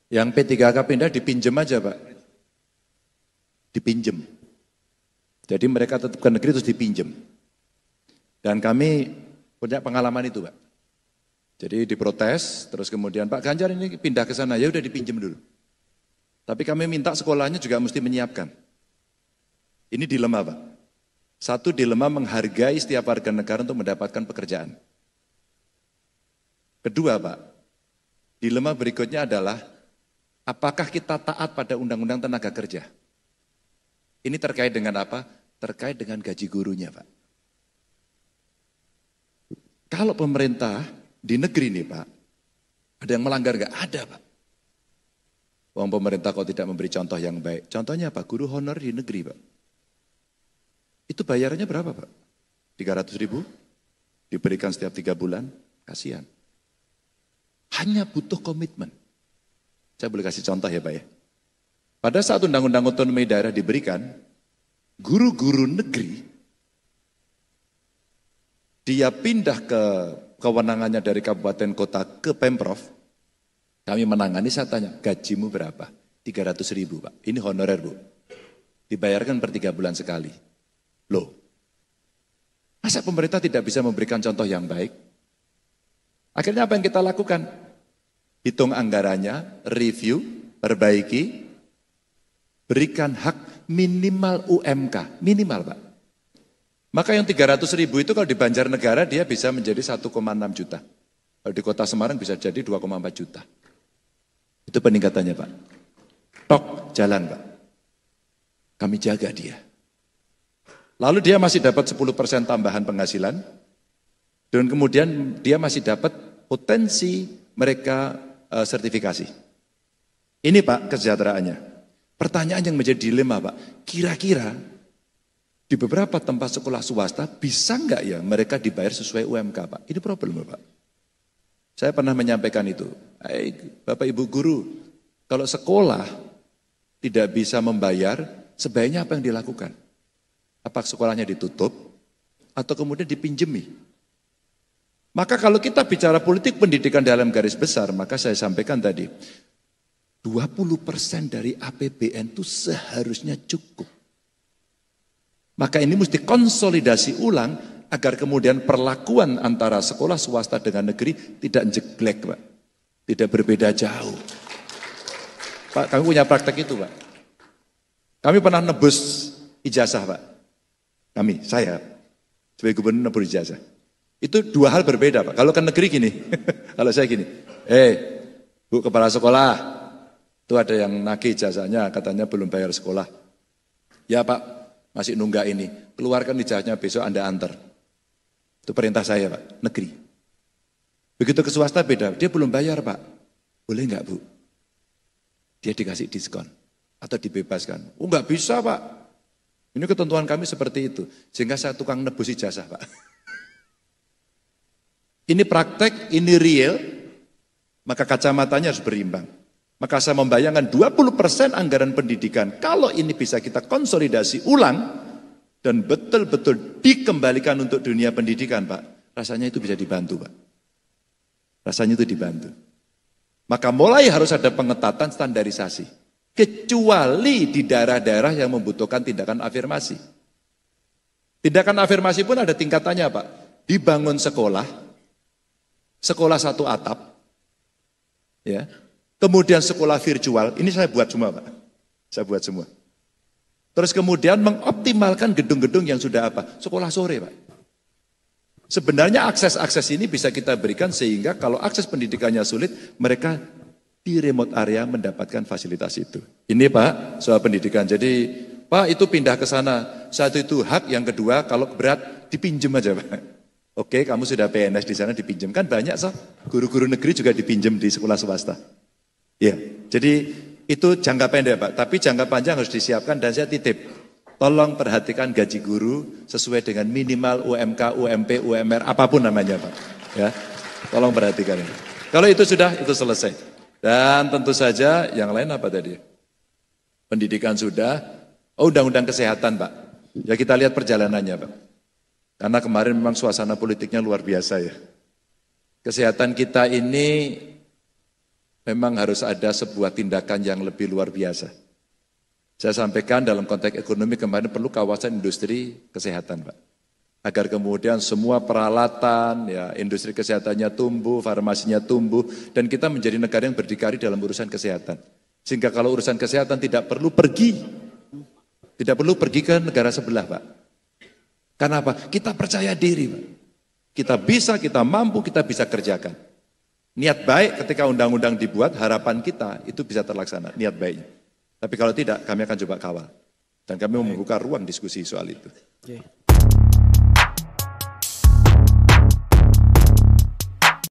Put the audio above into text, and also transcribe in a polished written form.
Yang P3K pindah dipinjem aja Pak. Dipinjem. Jadi mereka tetap ke negeri terus dipinjem. Dan kami punya pengalaman itu Pak. Jadi diprotes, terus kemudian Pak Ganjar ini pindah ke sana, ya udah dipinjem dulu. Tapi kami minta sekolahnya juga mesti menyiapkan. Ini dilema Pak. Satu dilema menghargai setiap warga negara untuk mendapatkan pekerjaan. Kedua Pak, dilema berikutnya adalah apakah kita taat pada undang-undang tenaga kerja? Ini terkait dengan apa? Terkait dengan gaji gurunya Pak. Kalau pemerintah di negeri nih Pak, ada yang melanggar nggak? Ada Pak. Uang pemerintah kalau tidak memberi contoh yang baik. Contohnya apa? Guru honor di negeri Pak. Itu bayarannya berapa Pak? 300.000 diberikan setiap 3 bulan, kasihan. Hanya butuh komitmen. Saya boleh kasih contoh ya Pak ya. Pada saat undang-undang otonomi daerah diberikan, guru-guru negeri, dia pindah ke kewenangannya dari kabupaten kota ke Pemprov, kami menangani, saya tanya, gajimu berapa? 300.000 Pak, ini honorer Bu. Dibayarkan per 3 bulan sekali. Loh, masa pemerintah tidak bisa memberikan contoh yang baik? Akhirnya apa yang kita lakukan? Hitung anggarannya, review, perbaiki, berikan hak minimal UMK, minimal Pak. Maka yang 300.000 itu kalau di Banjarnegara dia bisa menjadi 1,6 juta. Kalau di kota Semarang bisa jadi 2,4 juta. Itu peningkatannya Pak. Tok, jalan Pak. Kami jaga dia. Lalu dia masih dapat 10% tambahan penghasilan. Dan kemudian dia masih dapat potensi mereka sertifikasi. Ini Pak kesejahteraannya. Pertanyaan yang menjadi dilema Pak, kira-kira di beberapa tempat sekolah swasta bisa nggak ya mereka dibayar sesuai UMK Pak? Ini problem Pak. Saya pernah menyampaikan itu. Bapak Ibu guru, kalau sekolah tidak bisa membayar, sebaiknya apa yang dilakukan? Apa sekolahnya ditutup atau kemudian dipinjemi? Maka kalau kita bicara politik pendidikan dalam garis besar, maka saya sampaikan tadi, 20% dari APBN itu seharusnya cukup. Maka ini mesti konsolidasi ulang agar kemudian perlakuan antara sekolah swasta dengan negeri tidak jeglek Pak. Tidak berbeda jauh. Pak, kami punya praktek itu Pak. Kami pernah nebus ijazah Pak. Saya sebagai gubernur nebus ijazah. Itu 2 hal berbeda Pak. Kalau ke negeri gini, kalau saya gini, Bu kepala sekolah, itu ada yang nagih ijazahnya, katanya belum bayar sekolah. Ya Pak, masih nunggak ini. Keluarkan ijazahnya besok Anda antar. Itu perintah saya Pak, negeri. Begitu ke swasta beda, dia belum bayar Pak. Boleh enggak Bu? Dia dikasih diskon atau dibebaskan. Oh enggak bisa Pak. Ini ketentuan kami seperti itu. Sehingga saya tukang nebus ijazah Pak. Ini praktek, ini real, maka kacamatanya harus berimbang. Maka saya membayangkan 20% anggaran pendidikan, kalau ini bisa kita konsolidasi ulang, dan betul-betul dikembalikan untuk dunia pendidikan Pak, rasanya itu bisa dibantu Pak. Rasanya itu dibantu. Maka mulai harus ada pengetatan standarisasi. Kecuali di daerah-daerah yang membutuhkan tindakan afirmasi. Tindakan afirmasi pun ada tingkatannya Pak. Dibangun sekolah satu atap, ya. Kemudian sekolah virtual, ini saya buat semua Pak. Saya buat semua. Terus kemudian mengoptimalkan gedung-gedung yang sudah apa? Sekolah sore Pak. Sebenarnya akses-akses ini bisa kita berikan sehingga kalau akses pendidikannya sulit, mereka di remote area mendapatkan fasilitas itu. Ini Pak, soal pendidikan. Jadi Pak itu pindah ke sana. Satu itu hak, yang kedua kalau berat dipinjem aja Pak. Oke, kamu sudah PNS di sana dipinjem. Kan banyak guru-guru negeri juga dipinjem di sekolah swasta. Ya, jadi itu jangka pendek Pak, tapi jangka panjang harus disiapkan dan saya titip. Tolong perhatikan gaji guru sesuai dengan minimal UMK, UMP, UMR, apapun namanya Pak. Ya, tolong perhatikan ini. Kalau itu sudah, itu selesai. Dan tentu saja yang lain apa tadi? Pendidikan sudah, undang-undang kesehatan Pak. Ya kita lihat perjalanannya Pak. Karena kemarin memang suasana politiknya luar biasa ya. Kesehatan kita ini memang harus ada sebuah tindakan yang lebih luar biasa. Saya sampaikan dalam konteks ekonomi kemarin perlu kawasan industri kesehatan, Pak. Agar kemudian semua peralatan, ya industri kesehatannya tumbuh, farmasinya tumbuh, dan kita menjadi negara yang berdikari dalam urusan kesehatan. Sehingga kalau urusan kesehatan tidak perlu pergi ke negara sebelah, Pak. Karena apa? Kita percaya diri, Pak. Kita bisa, kita mampu, kita bisa kerjakan. Niat baik ketika undang-undang dibuat, harapan kita itu bisa terlaksana, niat baiknya. Tapi kalau tidak, kami akan coba kawal. Dan kami membuka ruang diskusi soal itu.